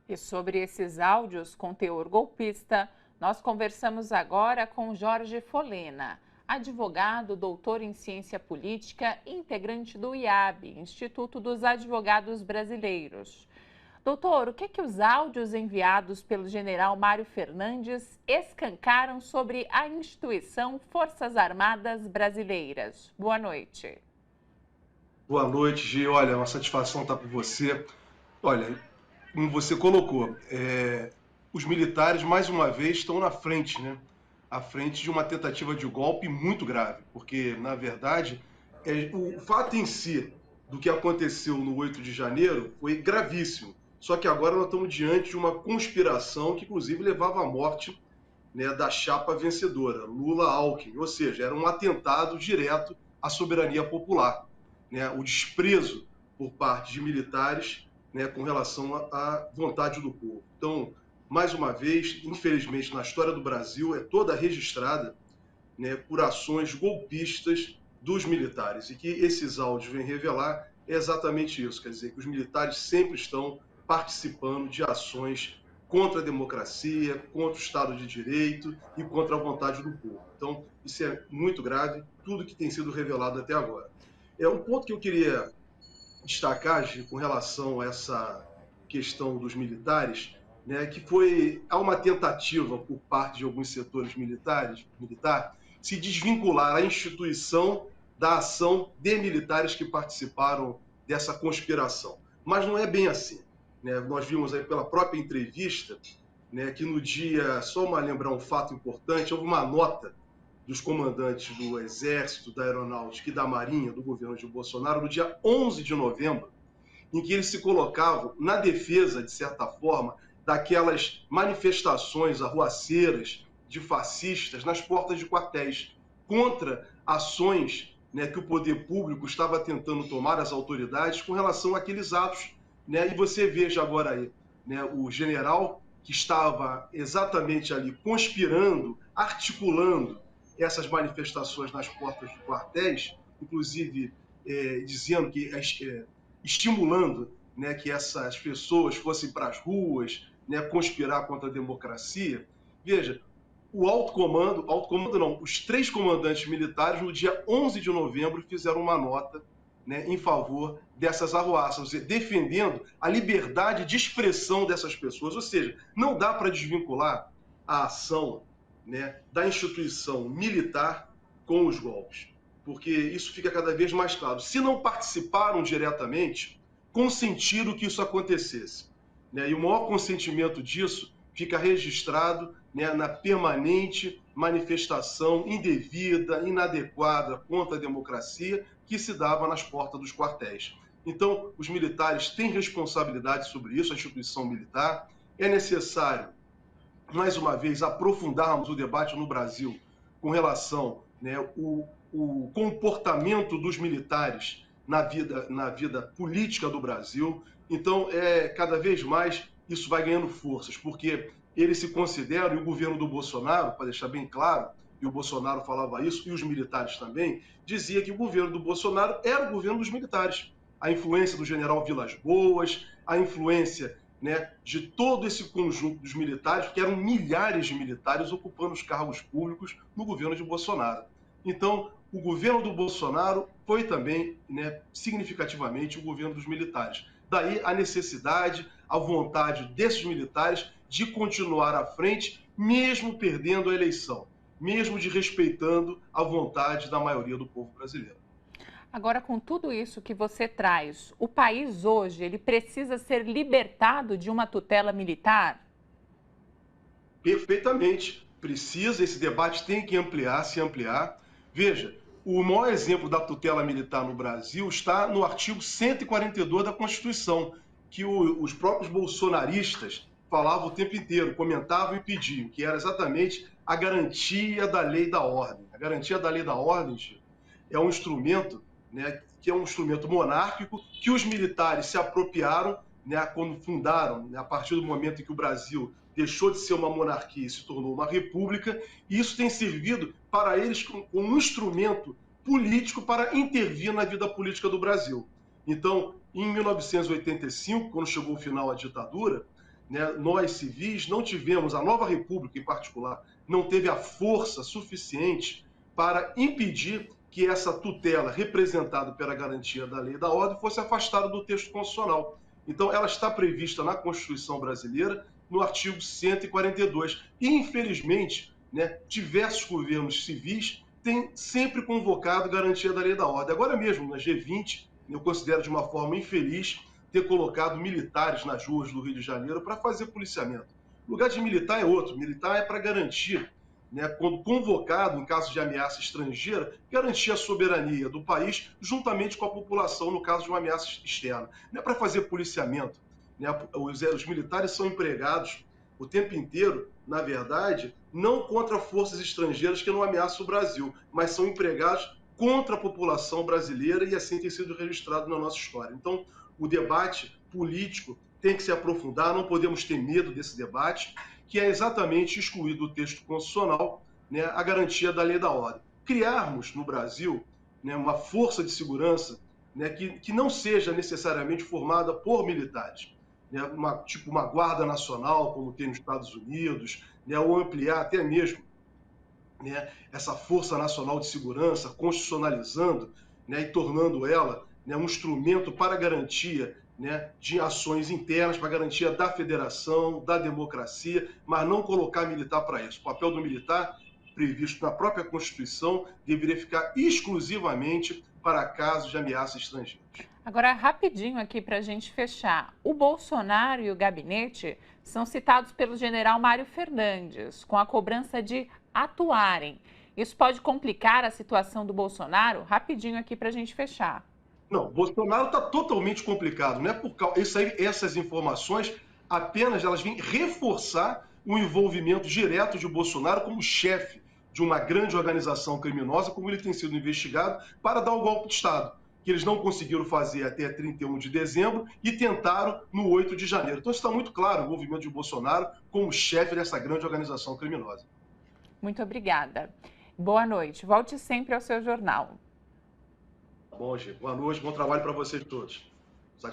E sobre esses áudios com teor golpista, nós conversamos agora com Jorge Folena, advogado, doutor em ciência política e integrante do IAB, Instituto dos Advogados Brasileiros. Doutor, o que os áudios enviados pelo general Mário Fernandes escancaram sobre a instituição Forças Armadas Brasileiras? Boa noite. Boa noite, Gi. Olha, é uma satisfação estar com você. Olha, como você colocou, os militares, mais uma vez, estão na frente, né? À frente de uma tentativa de golpe muito grave, porque, na verdade, o fato em si do que aconteceu no 8 de janeiro foi gravíssimo. Só que agora nós estamos diante de uma conspiração que, inclusive, levava à morte, né, da chapa vencedora, Lula-Alckmin, ou seja, era um atentado direto à soberania popular, né, o desprezo por parte de militares, né, com relação à vontade do povo. Então, mais uma vez, infelizmente, na história do Brasil, é toda registrada, né, por ações golpistas dos militares. E que esses áudios vêm revelar é exatamente isso, quer dizer, que os militares sempre estão participando de ações contra a democracia, contra o Estado de Direito e contra a vontade do povo. Então, isso é muito grave, tudo que tem sido revelado até agora. É um ponto que eu queria destacar, Gi, com relação a essa questão dos militares, né, que há uma tentativa por parte de alguns setores militar, se desvincular a instituição da ação de militares que participaram dessa conspiração. Mas não é bem assim, né? Nós vimos aí pela própria entrevista, né, que no dia, só lembrar um fato importante, houve uma nota dos comandantes do Exército, da Aeronáutica e da Marinha do governo de Bolsonaro no dia 11 de novembro, em que eles se colocavam na defesa, de certa forma, daquelas manifestações arruaceiras de fascistas nas portas de quartéis, contra ações, né, que o poder público estava tentando tomar, as autoridades, com relação àqueles atos. Né? E você veja agora aí, né, o general que estava exatamente ali conspirando, articulando essas manifestações nas portas de quartéis, inclusive dizendo que estimulando, né, que essas pessoas fossem para as ruas, né, conspirar contra a democracia. Veja, alto comando não, os três comandantes militares, no dia 11 de novembro, fizeram uma nota, né, em favor dessas arruaças, ou seja, defendendo a liberdade de expressão dessas pessoas. Ou seja, não dá para desvincular a ação, né, da instituição militar com os golpes, porque isso fica cada vez mais claro. Se não participaram diretamente, consentiram que isso acontecesse. Né? E o maior consentimento disso fica registrado, né, na permanente manifestação indevida, inadequada contra a democracia que se dava nas portas dos quartéis. Então, os militares têm responsabilidade sobre isso, a instituição militar. É necessário, mais uma vez, aprofundarmos o debate no Brasil com relação, né, o comportamento dos militares na vida política do Brasil. Então, cada vez mais isso vai ganhando forças, porque eles se consideram, e o governo do Bolsonaro, para deixar bem claro, e o Bolsonaro falava isso, e os militares também, dizia que o governo do Bolsonaro era o governo dos militares. A influência do general Vilas Boas, a influência, né, de todo esse conjunto dos militares, porque eram milhares de militares ocupando os cargos públicos no governo de Bolsonaro. Então, o governo do Bolsonaro foi também, né, significativamente o governo dos militares. Daí a necessidade, a vontade desses militares de continuar à frente, mesmo perdendo a eleição, mesmo desrespeitando a vontade da maioria do povo brasileiro. Agora, com tudo isso que você traz, o país hoje, ele precisa ser libertado de uma tutela militar? Perfeitamente. Precisa, esse debate tem que se ampliar. Veja, o maior exemplo da tutela militar no Brasil está no artigo 142 da Constituição, que os próprios bolsonaristas falavam o tempo inteiro, comentavam e pediam, que era exatamente a garantia da lei e da ordem. A garantia da lei e da ordem, Chico, é um instrumento, né, que é um instrumento monárquico que os militares se apropriaram, né, quando fundaram, né, a partir do momento em que o Brasil deixou de ser uma monarquia e se tornou uma república, e isso tem servido para eles como um instrumento político para intervir na vida política do Brasil. Então, em 1985, quando chegou o final da ditadura, né, nós civis não tivemos, a nova república em particular, não teve a força suficiente para impedir que essa tutela representada pela garantia da lei e da ordem fosse afastada do texto constitucional. Então, ela está prevista na Constituição brasileira, no artigo 142. E, infelizmente, né, diversos governos civis têm sempre convocado garantia da lei e da ordem. Agora mesmo, na G20, eu considero de uma forma infeliz ter colocado militares nas ruas do Rio de Janeiro para fazer policiamento. O lugar de militar é outro. Militar é para garantir, né, quando convocado em caso de ameaça estrangeira, garantir a soberania do país juntamente com a população no caso de uma ameaça externa. Não é para fazer policiamento. Né? Os militares são empregados o tempo inteiro, na verdade, não contra forças estrangeiras que não ameaçam o Brasil, mas são empregados contra a população brasileira e assim tem sido registrado na nossa história. Então, o debate político tem que se aprofundar, não podemos ter medo desse debate, que é exatamente excluir do texto constitucional, né, a garantia da lei e da ordem. Criarmos no Brasil, né, uma força de segurança, né, que não seja necessariamente formada por militares, né, tipo uma guarda nacional, como tem nos Estados Unidos, né, ou ampliar até mesmo, né, essa Força Nacional de Segurança, constitucionalizando, né, e tornando ela, né, um instrumento para garantia, né, de ações internas, para garantia da federação, da democracia, mas não colocar militar para isso. O papel do militar, previsto na própria Constituição, deveria ficar exclusivamente para casos de ameaça estrangeira. Agora, rapidinho aqui para a gente fechar. O Bolsonaro e o gabinete são citados pelo general Mário Fernandes, com a cobrança de atuarem. Isso pode complicar a situação do Bolsonaro? Rapidinho aqui para a gente fechar. Não, Bolsonaro está totalmente complicado. Não é por causa. Essas informações apenas elas vêm reforçar o envolvimento direto de Bolsonaro como chefe de uma grande organização criminosa, como ele tem sido investigado, para dar o golpe de Estado, que eles não conseguiram fazer até 31 de dezembro e tentaram no 8 de janeiro. Então está muito claro o envolvimento de Bolsonaro como chefe dessa grande organização criminosa. Muito obrigada. Boa noite. Volte sempre ao seu jornal. Bom, Gê. Boa noite, bom trabalho para vocês todos.